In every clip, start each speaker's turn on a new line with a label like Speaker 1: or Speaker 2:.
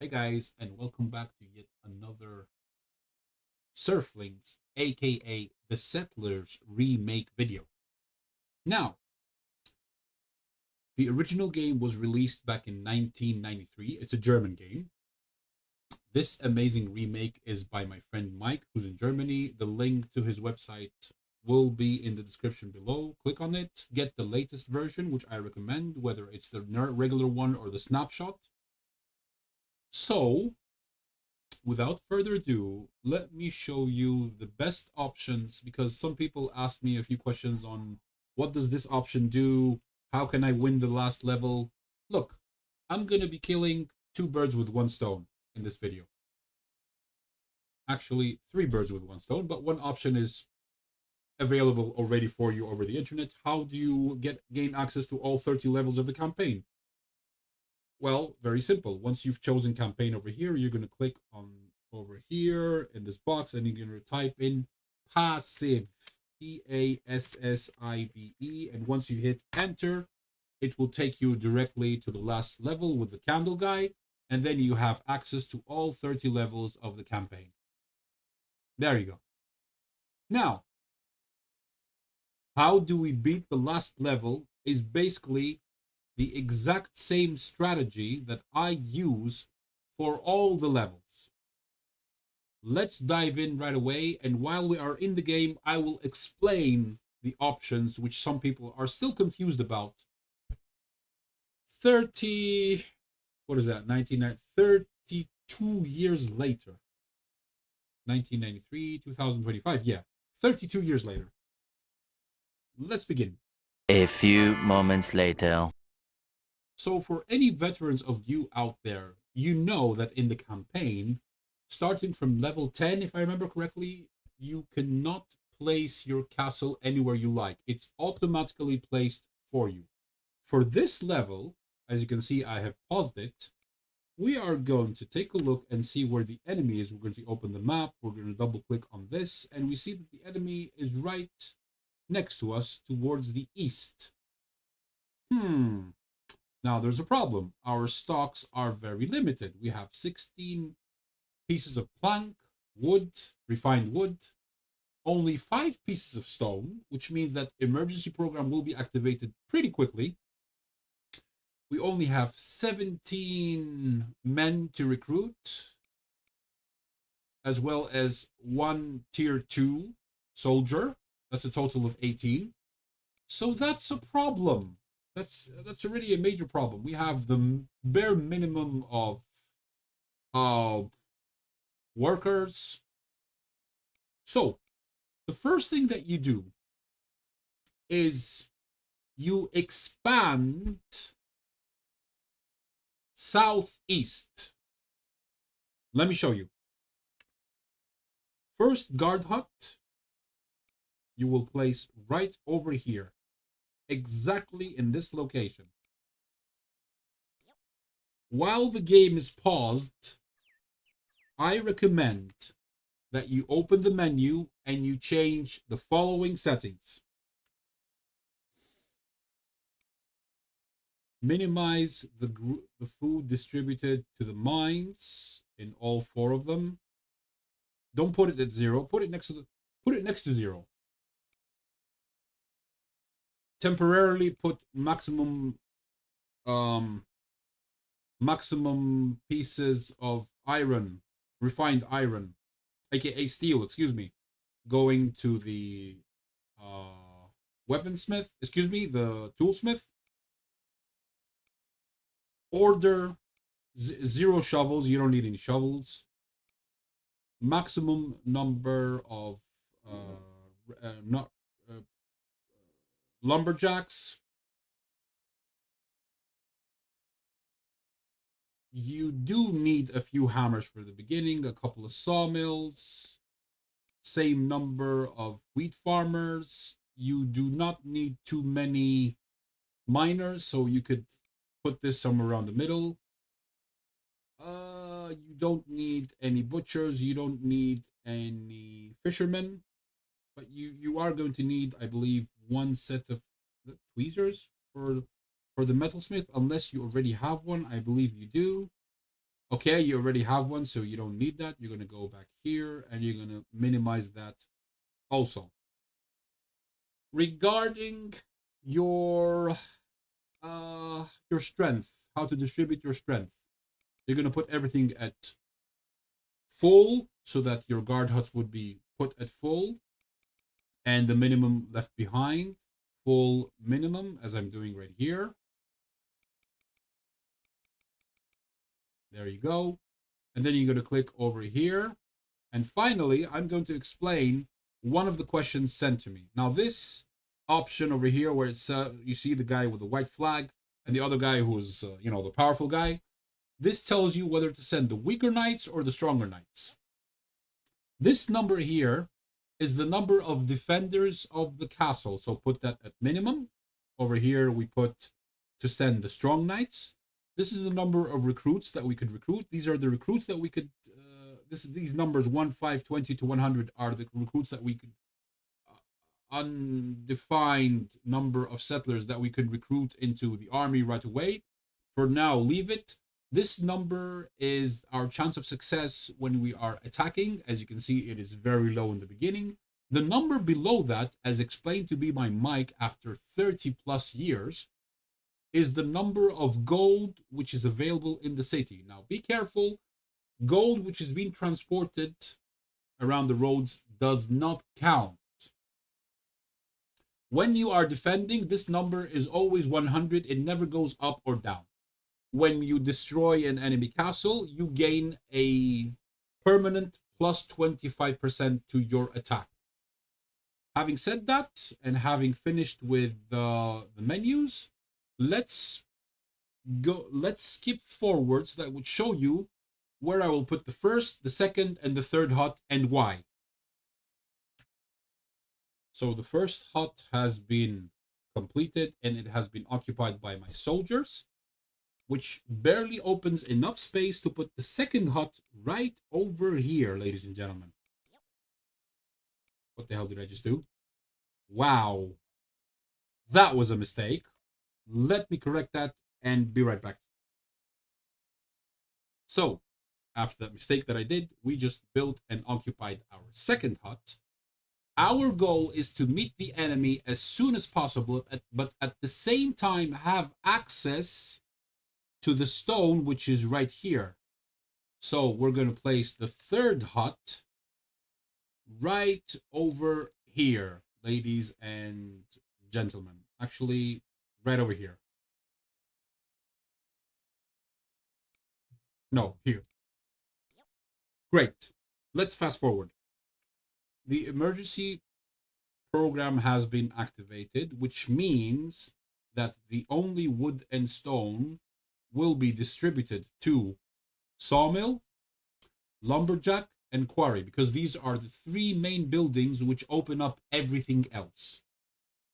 Speaker 1: Hey guys, and welcome back to yet another Serflings, aka the Settlers remake video. Now, the original game was released back in 1993. It's a German game. This amazing remake is by my friend Mike, who's in Germany. The link to his website will be in the description below. Click on it, get the latest version, which I recommend, whether it's the regular one or the snapshot. So, without further ado, let me show you the best options because some people asked me a few questions on what does this option do? How can I win the last level? Look, I'm going to be killing two birds with one stone in this video. Actually, three birds with one stone, but one option is available already for you over the internet. How do you gain access to all 30 levels of the campaign? Well, very simple. Once you've chosen campaign over here, you're going to click on over here in this box and you're going to type in passive, Passive. And once you hit enter, it will take you directly to the last level with the candle guy. And then you have access to all 30 levels of the campaign. There you go. Now, how do we beat the last level is basically the exact same strategy that I use for all the levels. Let's dive in right away, and while we are in the game, I will explain the options which some people are still confused about. 30, what is that, 32 years later. 1993, 2025, yeah, 32 years later. Let's begin.
Speaker 2: A few moments later.
Speaker 1: So for any veterans of you out there, you know that in the campaign, starting from level 10, if I remember correctly, you cannot place your castle anywhere you like. It's automatically placed for you. For this level, as you can see, I have paused it. We are going to take a look and see where the enemy is. We're going to open the map. We're going to double click on this, and we see that the enemy is right next to us towards the east. Now there's a problem. Our stocks are very limited. We have 16 pieces of plank, wood, refined wood, only 5 pieces of stone, which means that emergency program will be activated pretty quickly. We only have 17 men to recruit, as well as one tier 2 soldier. That's a total of 18. So that's a problem. That's already a major problem. We have the bare minimum of uh, workers. So the first thing that you do is you expand southeast. Let me show you. First guard hut, you will place right over here, exactly in this location. While the game is paused, I recommend that you open the menu and you change the following settings. Minimize the food distributed to the mines in all 4 of them. Don't put it at 0. Put it next to 0. Temporarily put um maximum pieces of iron, refined iron, aka steel, excuse me, going to the weaponsmith, excuse me, the toolsmith. Order 0 shovels. You don't need any shovels. Maximum number of not lumberjacks. You do need a few hammers for the beginning, a couple of sawmills, same number of wheat farmers. You do not need too many miners, so you could put this somewhere around the middle. You don't need any butchers, you don't need any fishermen, but you are going to need, I believe, one set of tweezers for the metalsmith, unless you already have one. I believe you do. Okay, you already have one, so you don't need that. You're going to go back here and you're going to minimize that also. Regarding your strength, how to distribute your strength, you're going to put everything at full so that your guard huts would be put at full, and the minimum left behind full minimum, as I'm doing right here. There you go. And then you're going to click over here. And finally, I'm going to explain one of the questions sent to me. Now, this option over here where it's you see the guy with the white flag and the other guy who's the powerful guy, this tells you whether to send the weaker knights or the stronger knights. This number here is the number of defenders of the castle, so put that at minimum. Over here we put to send the strong knights. This is the number of recruits that we could recruit. These are the recruits that we could these numbers 1, 5, 20 to 100 are the recruits that we could undefined number of settlers that we could recruit into the army right away. For now, leave it. This number is our chance of success when we are attacking. As you can see, it is very low in the beginning. The number below that, as explained to be by Mike after 30 plus years, is the number of gold which is available in the city. Now, be careful. Gold which is being transported around the roads does not count. When you are defending, this number is always 100. It never goes up or down. When you destroy an enemy castle, you gain a permanent plus 25% to your attack. Having said that, and having finished with the menus, let's skip forwards. That would show you where I will put the first, the second, and the third hut and why. So the first hut has been completed and it has been occupied by my soldiers, which barely opens enough space to put the second hut right over here, ladies and gentlemen. What the hell did I just do? Wow, that was a mistake. Let me correct that and be right back. So, after that mistake that I did, we just built and occupied our second hut. Our goal is to meet the enemy as soon as possible, but at the same time have access to the stone, which is right here. So we're going to place the third hut right over here, ladies and gentlemen. Actually, right over here. No, here. Great. Let's fast forward. The emergency program has been activated, which means that the only wood and stone will be distributed to sawmill, lumberjack, and quarry, because these are the three main buildings which open up everything else.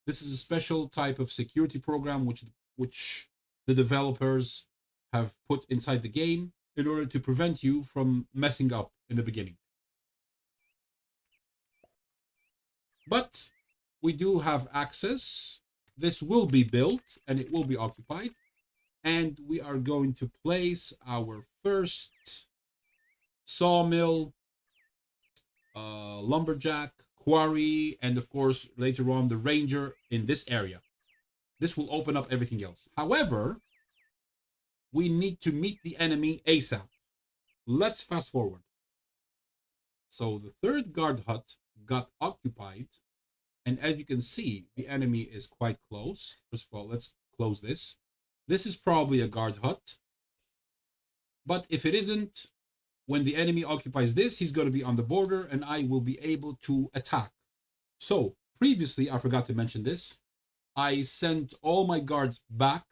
Speaker 1: This is a special type of security program which the developers have put inside the game in order to prevent you from messing up in the beginning. But we do have access. This will be built and it will be occupied. And we are going to place our first sawmill, lumberjack, quarry, and of course, later on, the ranger in this area. This will open up everything else. However, we need to meet the enemy ASAP. Let's fast forward. So the third guard hut got occupied, and as you can see, the enemy is quite close. First of all, let's close this. This is probably a guard hut, but if it isn't, when the enemy occupies this, he's going to be on the border, and I will be able to attack. So previously, I forgot to mention this, I sent all my guards back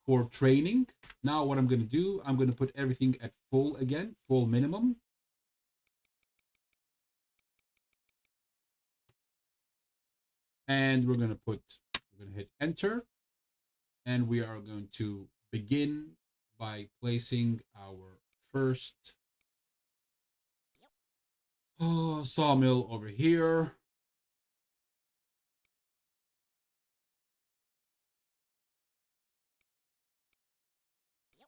Speaker 1: for training. Now what I'm going to do, I'm going to put everything at full again, full minimum. And we're going to hit enter. And we are going to begin by placing our first sawmill over here.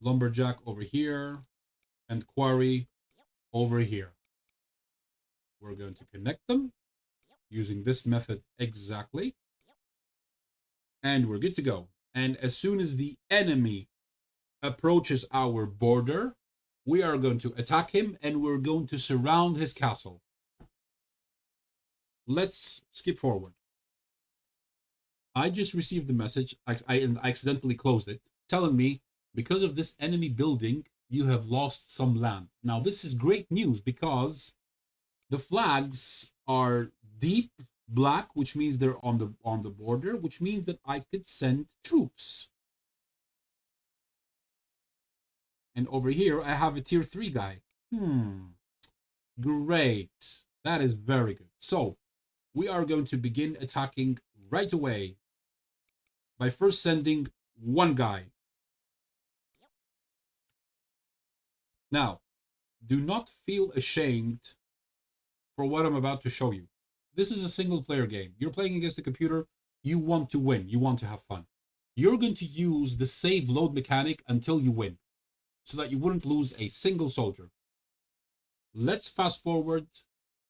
Speaker 1: Lumberjack over here. and quarry over here. We're going to connect them using this method exactly. And we're good to go. And as soon as the enemy approaches our border, we are going to attack him and we're going to surround his castle. Let's skip forward. I just received the message, I accidentally closed it, telling me, because of this enemy building, you have lost some land. Now, this is great news because the flags are deep black, which means they're on the border, which means that I could send troops. And over here, I have a tier 3 guy. Great. That is very good. So, we are going to begin attacking right away by first sending one guy. Now, do not feel ashamed for what I'm about to show you. This is a single player game. You're playing against the computer. You want to win. You want to have fun. You're going to use the save load mechanic until you win, so that you wouldn't lose a single soldier. Let's fast forward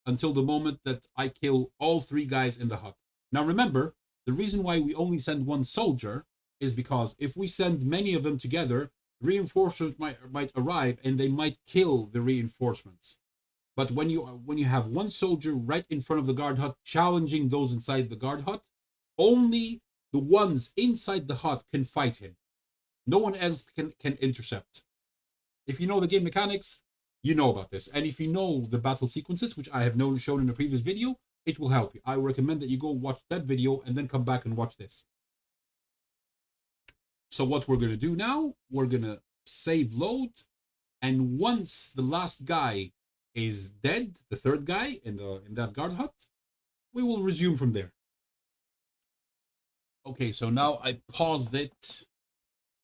Speaker 1: until the moment that I kill all 3 guys in the hut. Now remember, the reason why we only send 1 soldier is because if we send many of them together, reinforcements might arrive and they might kill the reinforcements. But when you have 1 soldier right in front of the guard hut challenging those inside the guard hut, only the ones inside the hut can fight him. No one else can intercept. If you know the game mechanics, you know about this. And if you know the battle sequences, which I have shown in a previous video, it will help you. I recommend that you go watch that video and then come back and watch this. So what we're going to do now, we're going to save load. And once the last guy is dead, the 3rd guy in that guard hut, we will resume from there. Okay, so now I paused it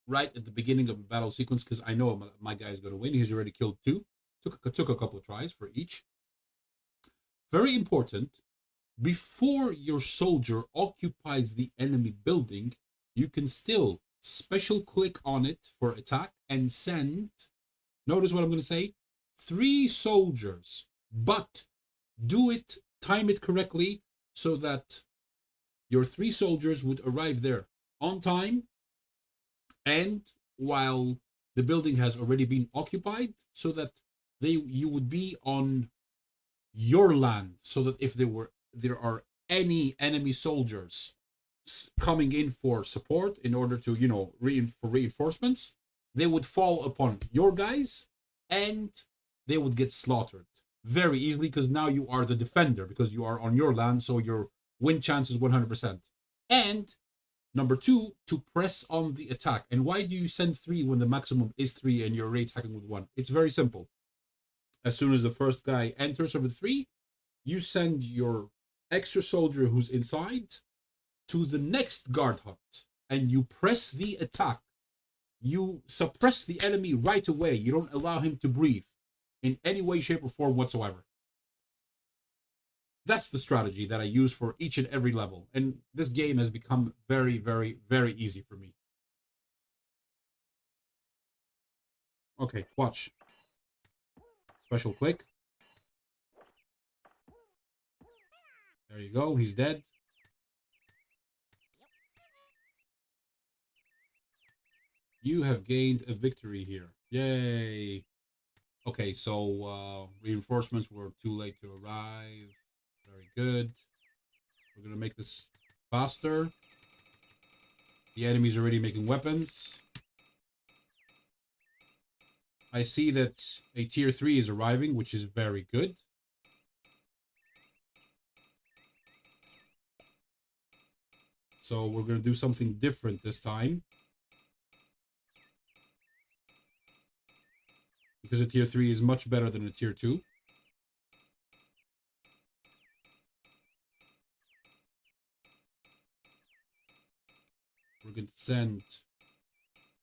Speaker 1: right at the beginning of the battle sequence because I know my guy is going to win. He's already killed 2. Took a couple of tries for each. Very important, before your soldier occupies the enemy building, you can still special click on it for attack and send, notice what I'm going to say, 3 soldiers, but time it correctly so that your 3 soldiers would arrive there on time and while the building has already been occupied, so that you would be on your land, so that if there are any enemy soldiers coming in for support in order to for reinforcements, they would fall upon your guys and they would get slaughtered very easily because now you are the defender because you are on your land, so your win chance is 100%. And number 2, to press on the attack. And why do you send 3 when the maximum is 3 and you're already attacking with 1? It's very simple. As soon as the first guy enters over 3, you send your extra soldier who's inside to the next guard hut and you press the attack. You suppress the enemy right away. You don't allow him to breathe in any way, shape, or form whatsoever. That's the strategy that I use for each and every level. And this game has become very, very, very easy for me. Okay, watch. Special click. There you go. He's dead. You have gained a victory here. Yay. Okay, so reinforcements were too late to arrive. Very good. We're going to make this faster. The enemy's already making weapons. I see that a tier 3 is arriving, which is very good. So we're going to do something different this time. Because a tier 3 is much better than a tier 2. We're going to send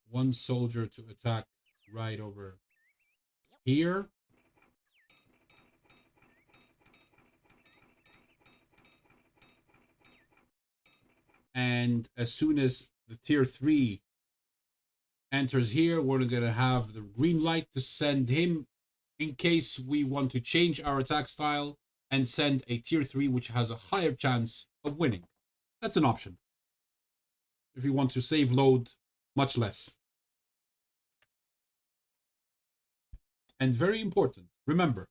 Speaker 1: 1 soldier to attack right over here. And as soon as the tier 3 enters here. We're going to have the green light to send him in case we want to change our attack style and send a tier 3 which has a higher chance of winning. That's an option. If you want to save load much less. And very important, remember,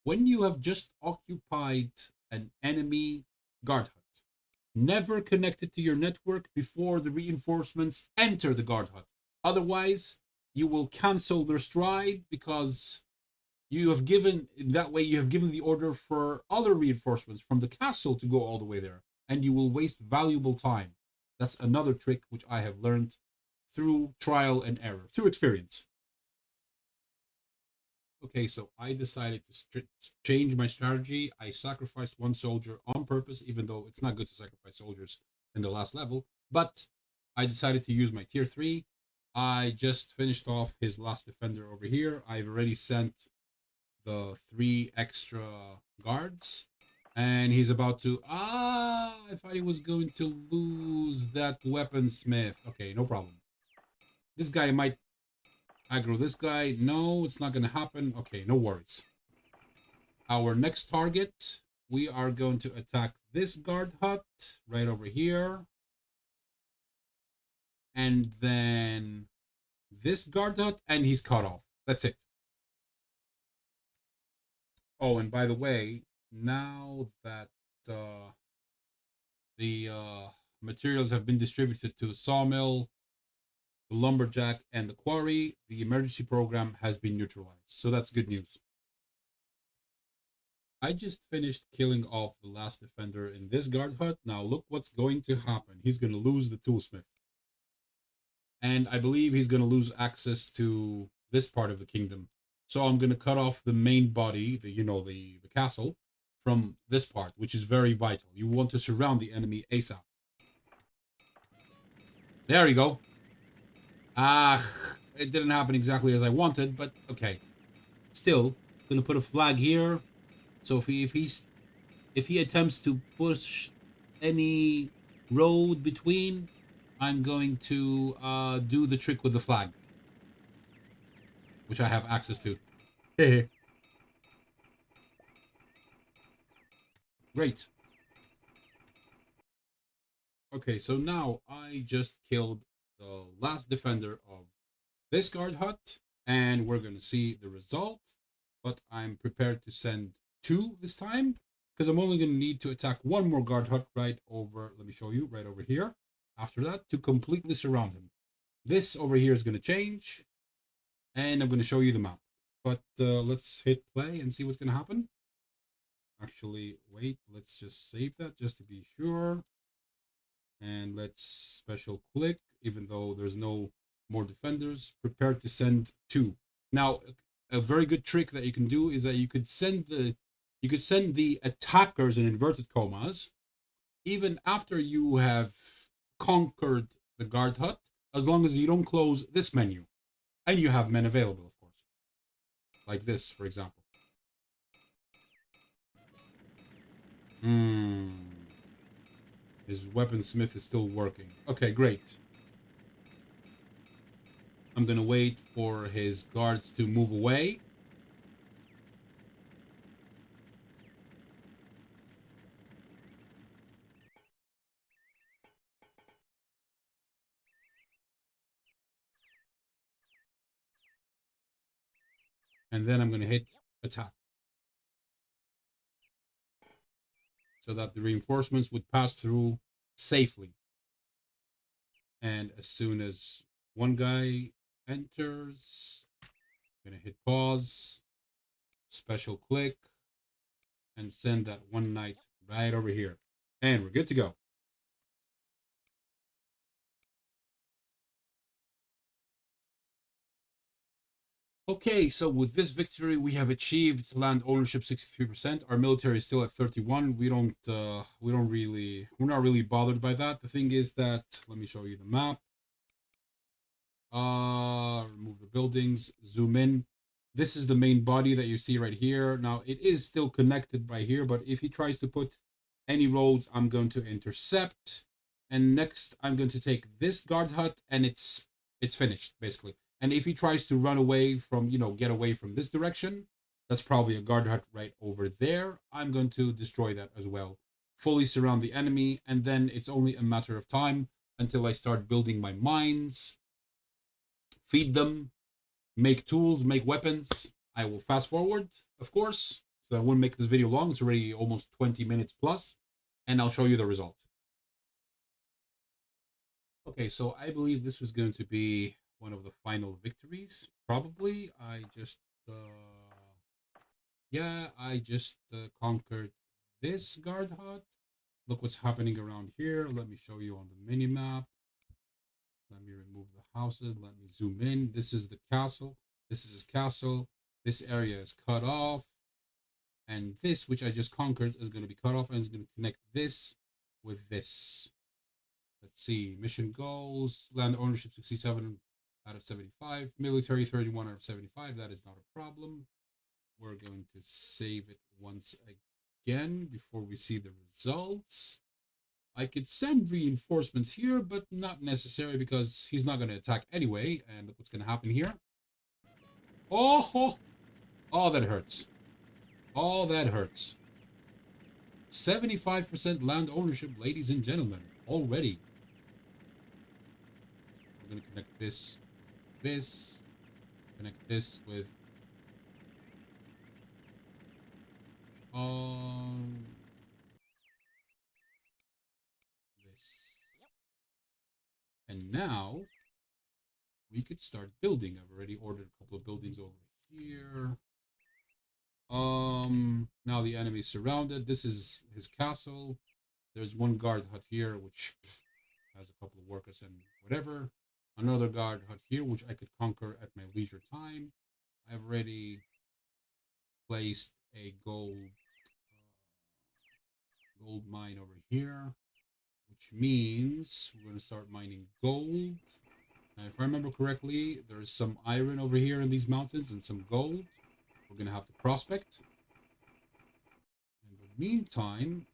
Speaker 1: when you have just occupied an enemy guard hut, never connect it to your network before the reinforcements enter the guard hut. Otherwise, you will cancel their stride because you have given the order for other reinforcements from the castle to go all the way there, and you will waste valuable time. That's another trick which I have learned through trial and error, through experience. Okay, so I decided to change my strategy. I sacrificed one soldier on purpose, even though it's not good to sacrifice soldiers in the last level. But I decided to use my tier 3. I just finished off his last defender over here. I've already sent the 3 extra guards. And he's about to... I thought he was going to lose that weaponsmith. Okay, no problem. This guy might aggro this guy. No, it's not going to happen. Okay, no worries. Our next target, we are going to attack this guard hut right over here. And then this guard hut, and he's cut off. That's it. Oh, and by the way, now that the materials have been distributed to the sawmill, the lumberjack, and the quarry, the emergency program has been neutralized. So that's good news. I just finished killing off the last defender in this guard hut. Now look what's going to happen. He's going to lose the toolsmith. And I believe he's going to lose access to this part of the kingdom. So I'm going to cut off the main body, the castle, from this part, which is very vital. You want to surround the enemy ASAP. There you go. It didn't happen exactly as I wanted, but okay. Still, I'm going to put a flag here. So if he attempts to push any road between, I'm going to do the trick with the flag, which I have access to. Great. Okay, so now I just killed the last defender of this guard hut, and we're going to see the result. But I'm prepared to send 2 this time, because I'm only going to need to attack 1 more guard hut right over, let me show you, right over here. After that, to completely surround him. This over here is going to change, and I'm going to show you the map. But let's hit play and see what's going to happen. Actually, wait, let's just save that just to be sure. And let's special click, even though there's no more defenders. Prepare to send 2. Now, a very good trick that you can do is that you could send the attackers in inverted commas even after you have conquered the guard hut, as long as you don't close this menu and you have men available, of course, like this, for example. His weaponsmith is still working. Okay, great. I'm gonna wait for his guards to move away. And then I'm gonna hit attack, so that the reinforcements would pass through safely. And as soon as one guy enters, I'm gonna hit pause, special click, and send that one knight right over here. And we're good to go. Okay, so with this victory, we have achieved land ownership 63%. Our military is still at 31. We're not really bothered by that. The thing is that, let me show you the map. Remove the buildings, zoom in. This is the main body that you see right here. Now, it is still connected by here, but if he tries to put any roads, I'm going to intercept. And next, I'm going to take this guard hut and its it's finished, basically. And if he tries to run away from, get away from this direction, that's probably a guard hut right over there. I'm going to destroy that as well. Fully surround the enemy, and then it's only a matter of time until I start building my mines, feed them, make tools, make weapons. I will fast forward, of course, so I won't make this video long. It's already almost 20 minutes plus, and I'll show you the result. Okay, so I believe this was going to be one of the final victories. Probably, I just conquered this guard hut. Look what's happening around here. Let me show you on the mini map. Let me remove the houses. Let me zoom in. This is the castle. This is his castle. This area is cut off. And this, which I just conquered, is going to be cut off, and it's going to connect this with this. Let's see. Mission goals. Land ownership 67 out of 75. Military 31 out of 75. That is not a problem. We're going to save it once again before we see the results. I could send reinforcements here, but not necessary because he's not going to attack anyway. And look what's going to happen here. Oh, that hurts. Oh, that hurts. 75% land ownership, ladies and gentlemen, already. We're going to connect this with this. Connect this with this. And now we could start building. I've already ordered a couple of buildings over here. Now the enemy's surrounded. This is his castle. There's one guard hut here, which has a couple of workers and whatever. Another guard hut here, which I could conquer at my leisure time. I've already placed a gold mine over here, which means we're going to start mining gold. Now, if I remember correctly, there's some iron over here in these mountains and some gold. We're going to have to prospect. In the meantime,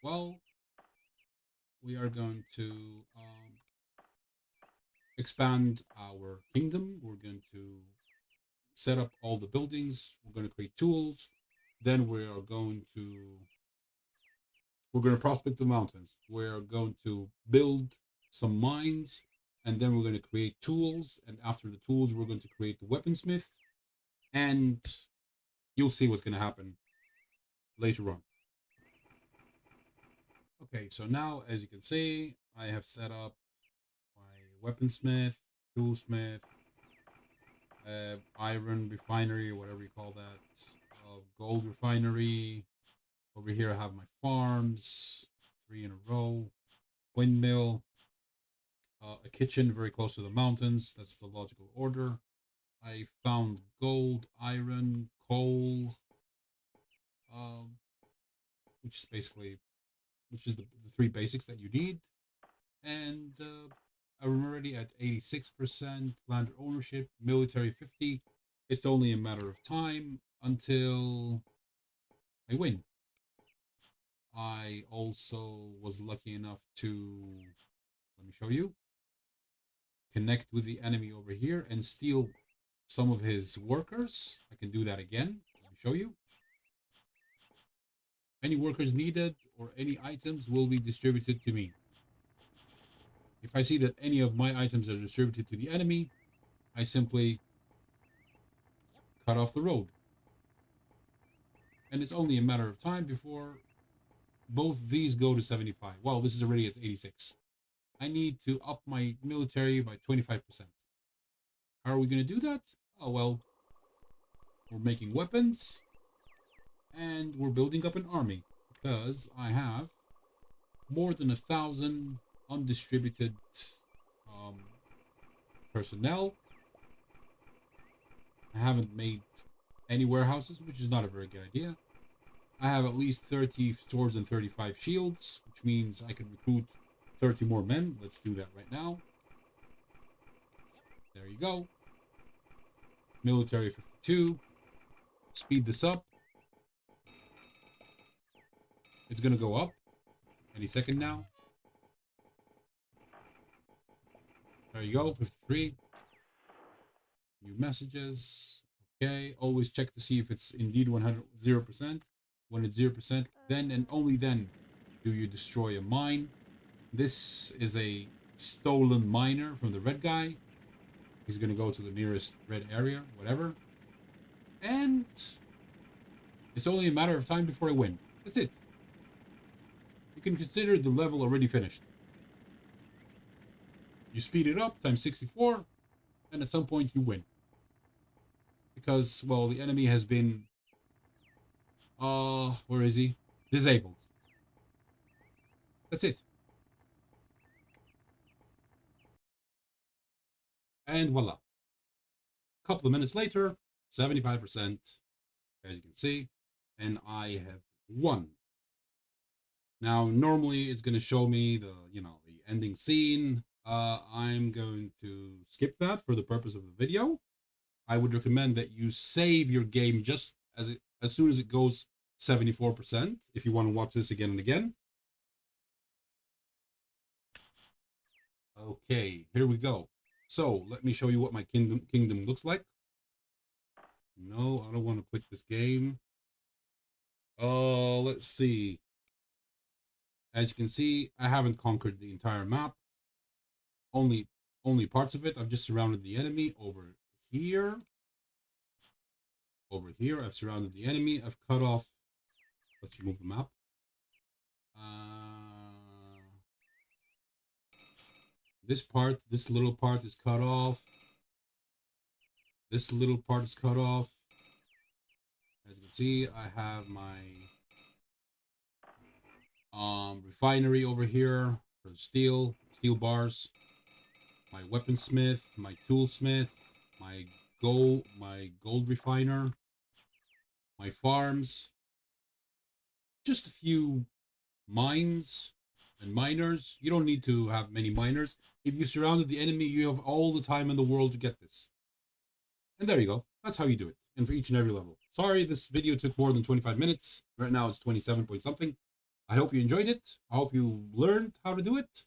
Speaker 1: well, we are going to expand our kingdom. We're going to set up all the buildings. We're going to create tools. Then we're going to prospect the mountains. We're going to build some mines, and then we're going to create tools. And after the tools, we're going to create the weaponsmith, and you'll see what's going to happen later on. Okay, so now, as you can see, I have set up my weaponsmith, toolsmith, iron refinery, or whatever you call that, gold refinery. Over here, I have my farms, 3 in a row, windmill, a kitchen very close to the mountains. That's the logical order. I found gold, iron, coal, which is the 3 basics that you need. And I'm already at 86% land ownership, military 50. It's only a matter of time until I win. I also was lucky enough to, let me show you, connect with the enemy over here and steal some of his workers. I can do that again. Let me show you. Any workers needed or any items will be distributed to me. If I see that any of my items are distributed to the enemy, I simply cut off the road. And it's only a matter of time before both these go to 75. Well, this is already at 86. I need to up my military by 25%. How are we going to do that? Oh, well, we're making weapons and we're building up an army because I have more than 1,000 undistributed personnel. I haven't made any warehouses, which is not a very good idea. I have at least 30 swords and 35 shields, which means I can recruit 30 more men. Let's do that right now. There you go. Military 52. speed this up. It's gonna go up any second now. There you go, 53. New messages. Okay, always check to see if it's indeed 0%. When it's 0%, then and only then do you destroy a mine. This is a stolen miner from the red guy. He's gonna go to the nearest red area, whatever. And it's only a matter of time before I win. That's it. You can consider the level already finished. You speed it up times 64, and at some point you win. Because, well, the enemy has been, where is he? Disabled. That's it. And voila. A couple of minutes later, 75%, as you can see, and I have won. Now, normally it's going to show me the ending scene. I'm going to skip that for the purpose of the video. I would recommend that you save your game just as soon as it goes 74% if you want to watch this again and again. Okay, here we go. So let me show you what my kingdom looks like. No, I don't want to quit this game. Let's see. As you can see, I haven't conquered the entire map. Only parts of it. I've just surrounded the enemy over here. Over here, I've surrounded the enemy. I've cut off. Let's remove the map. This little part is cut off. This little part is cut off. As you can see, I have my refinery over here for steel bars. My weaponsmith, my toolsmith, my gold refiner, my farms. Just a few mines and miners. You don't need to have many miners. If you surrounded the enemy, you have all the time in the world to get this. And there you go. That's how you do it. And for each and every level. Sorry, this video took more than 25 minutes. Right now it's 27 point something. I hope you enjoyed it. I hope you learned how to do it.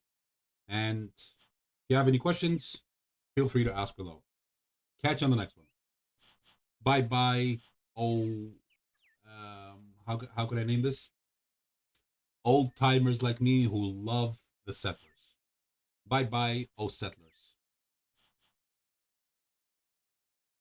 Speaker 1: And if you have any questions, feel free to ask below. Catch you on the next one. Bye-bye. How could I name this? Old timers like me who love the settlers. Bye-bye, settlers.